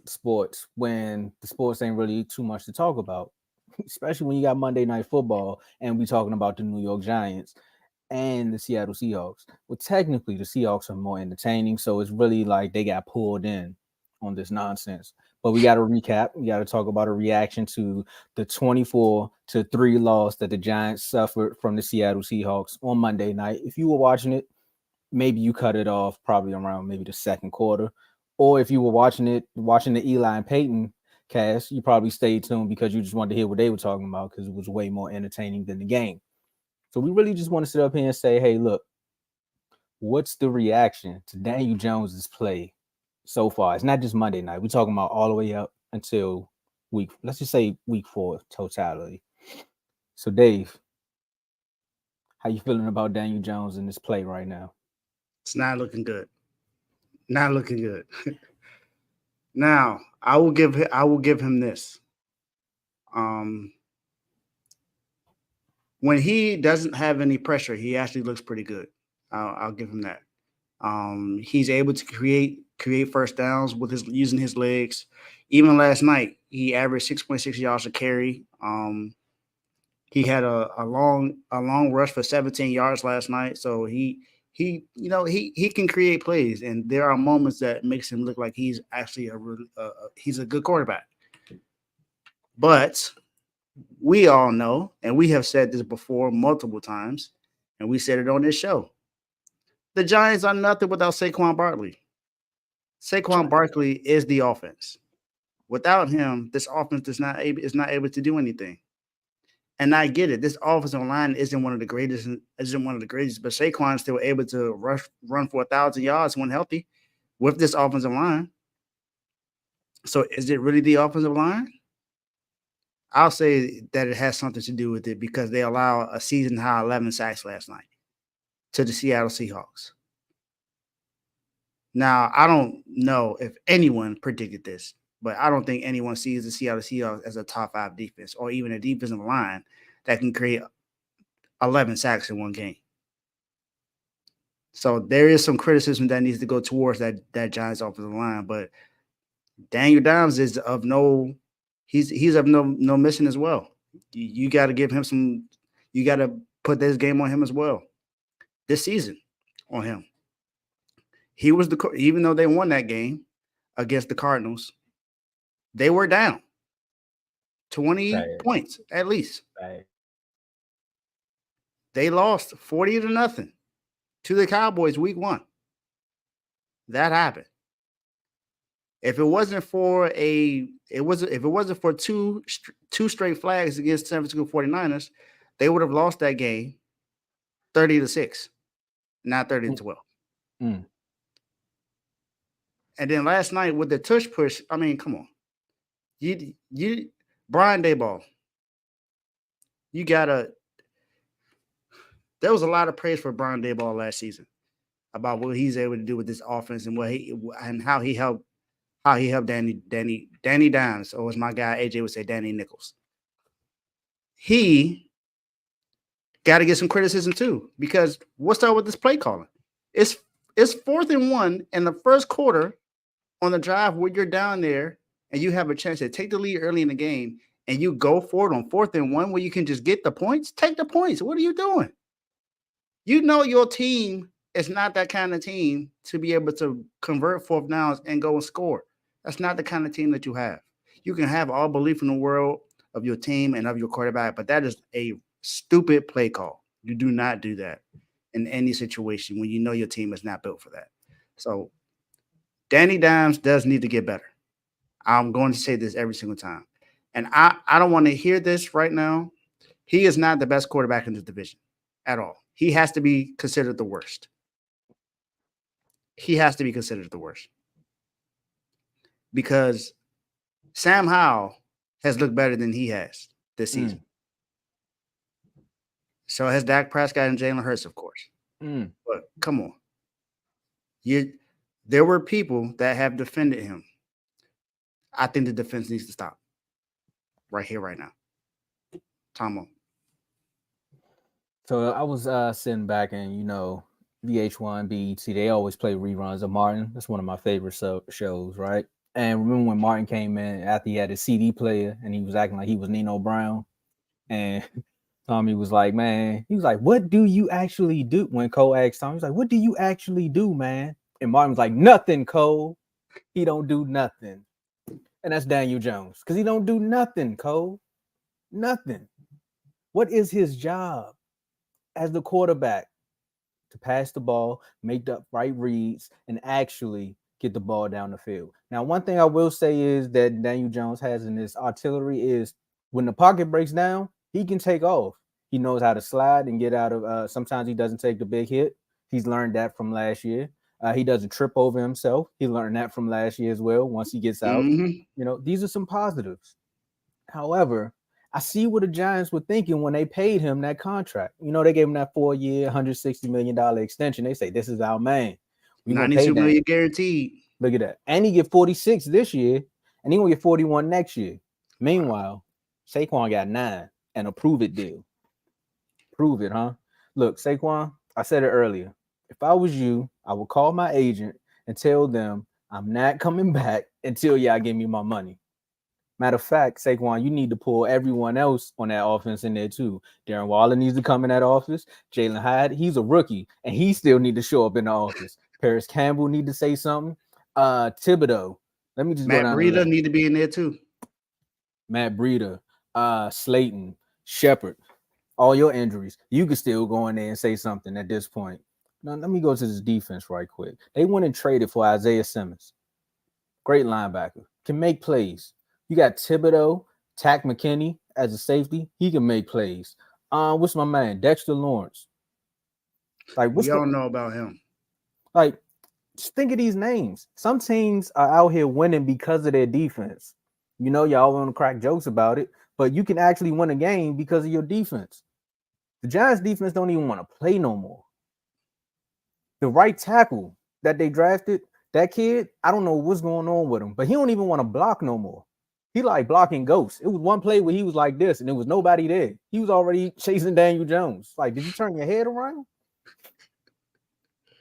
sports when the sports ain't really too much to talk about, especially when you got Monday Night Football and we talking about the New York Giants and the Seattle Seahawks. Well, technically, the Seahawks are more entertaining, so it's really like they got pulled in on this nonsense. But we got to recap. We got to talk about a reaction to the 24-3 loss that the Giants suffered from the Seattle Seahawks on Monday night. If you were watching it, maybe you cut it off probably around maybe the second quarter, or if you were watching the Eli and Peyton cast, you probably stayed tuned because you just wanted to hear what they were talking about because it was way more entertaining than the game. So we really just want to sit up here and say, hey, look, what's the reaction to Daniel Jones's play so far? It's not just Monday night. We're talking about all the way up until let's just say week 4 totality. So Dave, how you feeling about Daniel Jones in this play right now? It's not looking good. Not looking good. Now, I will give him this. Um, when he doesn't have any pressure, he actually looks pretty good. I'll give him that. He's able to create first downs with his using his legs. Even last night, he averaged 6.6 yards a carry. He had a long rush for 17 yards last night. So he can create plays, and there are moments that makes him look like he's actually he's a good quarterback. But we all know, and we have said this before multiple times, and we said it on this show. The Giants are nothing without Saquon Barkley. Saquon Barkley is the offense. Without him, this offense is not able to do anything. And I get it. This offensive line isn't one of the greatest, but Saquon is still able to run for 1,000 yards when healthy with this offensive line. So is it really the offensive line? I'll say that it has something to do with it because they allow a season high 11 sacks last night to the Seattle Seahawks. Now, I don't know if anyone predicted this, but I don't think anyone sees the Seattle Seahawks as a top 5 defense or even a defensive line that can create 11 sacks in one game. So there is some criticism that needs to go towards that Giants offensive line, but Daniel Dimes is of no he's of no mission as well. You got to give him some. You got to put this game on him as well. This season on him. He was even though they won that game against the Cardinals, they were down 20 Right. points at least. Right. They lost 40-0 to the Cowboys week 1. That happened. If it wasn't for two straight flags against San Francisco 49ers, they would have lost that game 30-6, not 30-12. Mm. And then last night with the tush push, I mean, come on. You Brian Daboll, you gotta there was a lot of praise for Brian Daboll last season about what he's able to do with this offense and how he helped Danny Dimes, or as my guy AJ would say, Danny Nichols. He got to get some criticism too, because what's up with this play calling? It's 4th and 1 in the first quarter on the drive where you're down there and you have a chance to take the lead early in the game, and you go for it on 4th and 1 where you can just get the points. Take the points. What are you doing? You know your team is not that kind of team to be able to convert 4th downs and go and score. That's not the kind of team that you have. You can have all belief in the world of your team and of your quarterback, but that is a stupid play call. You do not do that in any situation when you know your team is not built for that. So Danny Dimes does need to get better. I'm going to say this every single time. And I don't want to hear this right now. He is not the best quarterback in this division at all. He has to be considered the worst. He has to be considered the worst. Because Sam Howell has looked better than he has this season. So has Dak Prescott and Jalen Hurts, of course. But come on. There were people that have defended him. I think the defense needs to stop. Right here, right now. Tomo. So I was sitting back and VH1, BET, they always play reruns of Martin. That's one of my favorite shows, right? And remember when Martin came in after he had a CD player and he was acting like he was Nino Brown? And Tommy was like, man, he was like, what do you actually do? When Cole asked Tommy, he was like, what do you actually do, man? And Martin was like, nothing, Cole. He don't do nothing. And that's Daniel Jones. Because he don't do nothing, Cole. Nothing. What is his job as the quarterback? To pass the ball, make the right reads, and actually get the ball down the field. Now, one thing I will say is that Daniel Jones has in his artillery is when the pocket breaks down, he can take off. He knows how to slide and get out of. Sometimes he doesn't take the big hit. He's learned that from last year. He doesn't trip over himself. He learned that from last year as well. Once he gets out, Mm-hmm. these are some positives. However, I see what the Giants were thinking when they paid him that contract. They gave him that 4-year, $160 million extension. They say, this is our man. We're going to pay 92 that. million guaranteed. Look at that. And he get 46 this year, and he going to get 41 next year. Meanwhile, Saquon got 9 and a prove it deal. Prove it, huh? Look, Saquon, I said it earlier. If I was you, I would call my agent and tell them I'm not coming back until y'all give me my money. Matter of fact, Saquon, you need to pull everyone else on that offense in there too. Darren Waller needs to come in that office. Jalen Hyde, he's a rookie, and he still need to show up in the office. Paris Campbell need to say something. Thibodeau. Let me just go Matt down the Breida list. need to be in there too. Matt Breida, Slayton, Shepard. All your injuries, you can still go in there and say something at this point. Now, let me go to this defense right quick. They went and traded for Isaiah Simmons. Great linebacker. Can make plays. You got Thibodeau, Tack McKinney as a safety. He can make plays. What's my man? Dexter Lawrence. Like, We all know about him. Like, just think of these names. Some teams are out here winning because of their defense. Y'all want to crack jokes about it, but you can actually win a game because of your defense. The Giants defense don't even want to play no more. The right tackle that they drafted, that kid, I don't know what's going on with him, but he don't even want to block no more. He like blocking ghosts. It was one play where he was like this, and there was nobody there. He was already chasing Daniel Jones. Like, did you turn your head around?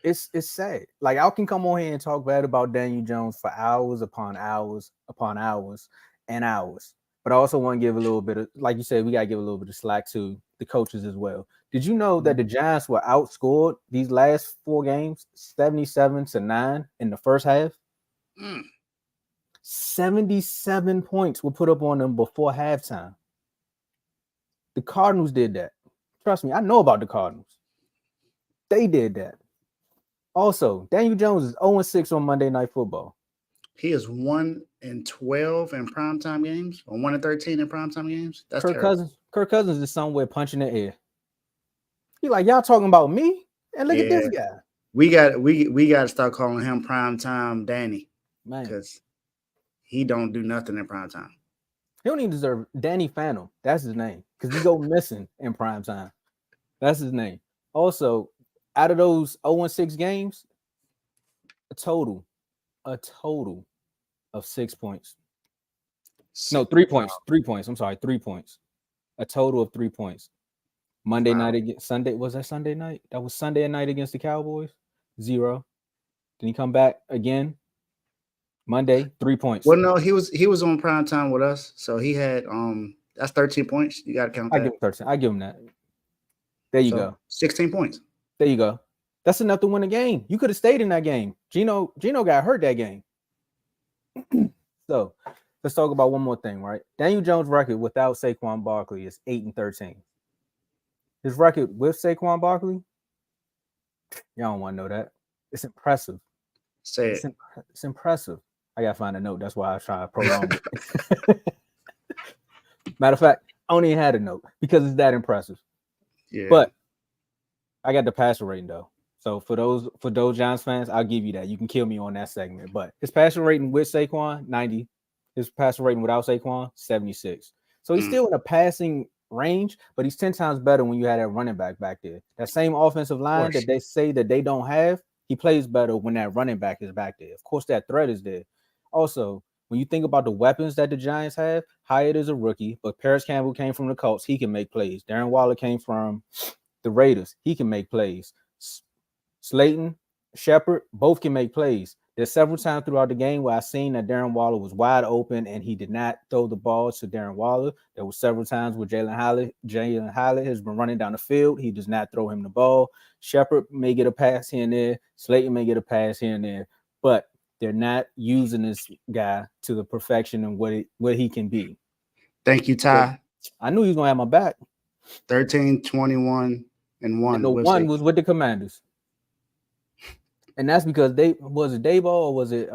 It's sad. Like, I can come on here and talk bad about Daniel Jones for hours upon hours upon hours and hours. But I also want to give a little bit of, like you said, we got to give a little bit of slack to the coaches as well. Did you know that the Giants were outscored these last 4 games 77-9 in the first half? 77 points were put up on them before halftime. The Cardinals did that. Trust me, I know about the Cardinals. They did that. Also, Daniel Jones is 0-6 on Monday Night Football. He is 1-12 in primetime games, or 1-13 in primetime games. That's Kirk terrible. Cousins is somewhere punching the air. He like, y'all talking about me? And look at this guy. We got to start calling him primetime Danny, man, because he don't do nothing in primetime. He don't even deserve Danny Phantom. That's his name, because he go missing in primetime. That's his name. Also, out of those 0-6 games, a total of 6 points. No, 3 points. 3 points. I'm sorry, 3 points. A total of 3 points. Monday night against Sunday. Was that Sunday night? That was Sunday night against the Cowboys. 0. Then he come back again. Monday, 3 points. Well, no, he was on prime time with us, so he had that's 13 points. You got to count that. I give him 13. I give him that. There you go. 16 points. There you go. That's enough to win a game. You could have stayed in that game. Gino got hurt that game. So let's talk about one more thing, right? Daniel Jones' record without Saquon Barkley is 8-13. His record with Saquon Barkley, y'all don't want to know that. It's impressive. Say it. It's impressive. I gotta find a note. That's why I was trying to prolong it. Matter of fact, I only had a note because it's that impressive. Yeah. But I got the passer rating though. So for those Giants fans, I'll give you that. You can kill me on that segment. But his passer rating with Saquon, 90. His passer rating without Saquon, 76. So he's still in a passing range, but he's 10 times better when you had that running back there. That same offensive line that they say that they don't have, he plays better when that running back is back there. Of course, that threat is there. Also, when you think about the weapons that the Giants have, Hyatt is a rookie, but Paris Campbell came from the Colts. He can make plays. Darren Waller came from the Raiders. He can make plays. Slayton, Shepard, both can make plays. There's several times throughout the game where I seen that Darren Waller was wide open and he did not throw the ball to Darren Waller. There were several times where Jalen Hyatt has been running down the field. He does not throw him the ball. Shepard may get a pass here and there. Slayton may get a pass here and there, but they're not using this guy to the perfection and what he can be. Thank you, Ty. I knew he was gonna have my back. 13, 21, and 1. And the one was with the Commanders. And that's because was it Dayball or was it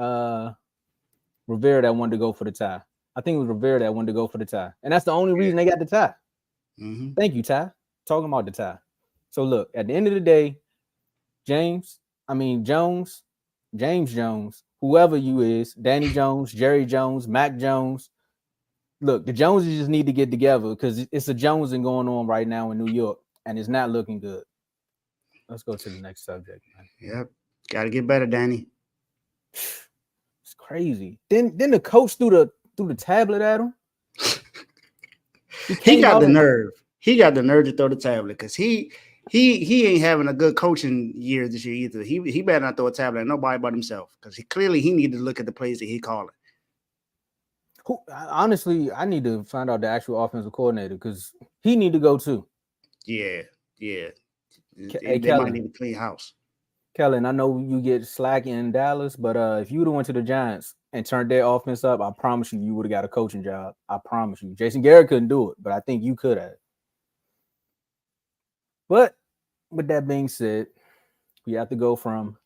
Rivera that wanted to go for the tie? I think it was Rivera that wanted to go for the tie. And that's the only reason they got the tie. Mm-hmm. Thank you, Ty. Talking about the tie. So look, at the end of the day, James Jones, whoever you is, Danny Jones, Jerry Jones, Mac Jones. Look, the Joneses just need to get together because it's a Jonesing going on right now in New York, and it's not looking good. Let's go to the next subject, man. Yep. Got to get better, Danny. It's crazy. Then the coach threw the tablet at him. He got the nerve. He got the nerve to throw the tablet because he ain't having a good coaching year this year either. He better not throw a tablet at nobody but himself because he need to look at the plays that he calling. Honestly, I need to find out the actual offensive coordinator because he need to go too. Yeah. Hey, they might need to clean house. Kellen, I know you get slack in Dallas, but if you would have went to the Giants and turned their offense up, I promise you would have got a coaching job. I promise you. Jason Garrett couldn't do it, but I think you could have. But with that being said, we have to go from